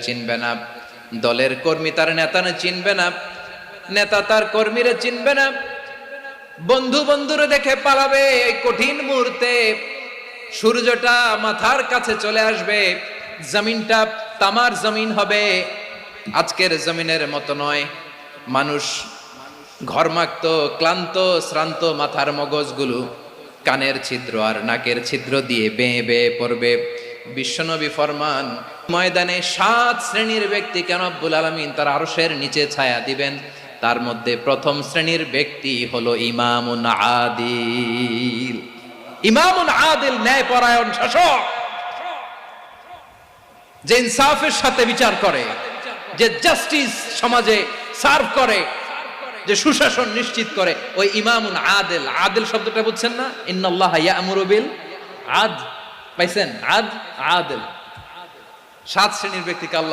চিনবে না, দলের কর্মী তার নেতা চিনবে না, নেতা তার কর্মীরা চিনবে না, বন্ধু বন্ধুরে দেখে পালাবে। এই কঠিন মুহূর্তে সূর্যটা মাথার কাছে চলে আসবে, জমিনটা তামার জমিন হবে। আজকের জমিনের মতো নয়। মানুষ ঘর্মাক্ত, ক্লান্ত, শ্রান্ত মাথার মগজগুলো কানের ছিদ্র আর নাকের ছিদ্র দিয়ে বেয়ে বেয়ে পড়বে। বিশ্বনবী ফরমান, ময়দানে 7 শ্রেণীর ব্যক্তিকে রব্বুল আলামিন তার আরশের নিচে ছায়া দিবেন। তার মধ্যে প্রথম শ্রেণীর ব্যক্তি হলো ইমামুন আদিল। ইমামুন আদিল, ন্যায়পরায়ণ শাসক, যে ইনসাফের সাথে বিচার করে, যে জাস্টিস সমাজে সার্ভ করে, যে সুশাসন নিশ্চিত করে, ওই ইমামুন আদিল। আদিল শব্দটা বুঝছেন না? ইন্নাল্লাহা ইয়া'মুরু বিল আদল। পাইছেন? আদল, 7 শ্রেণীর ব্যক্তিকে আল্লাহ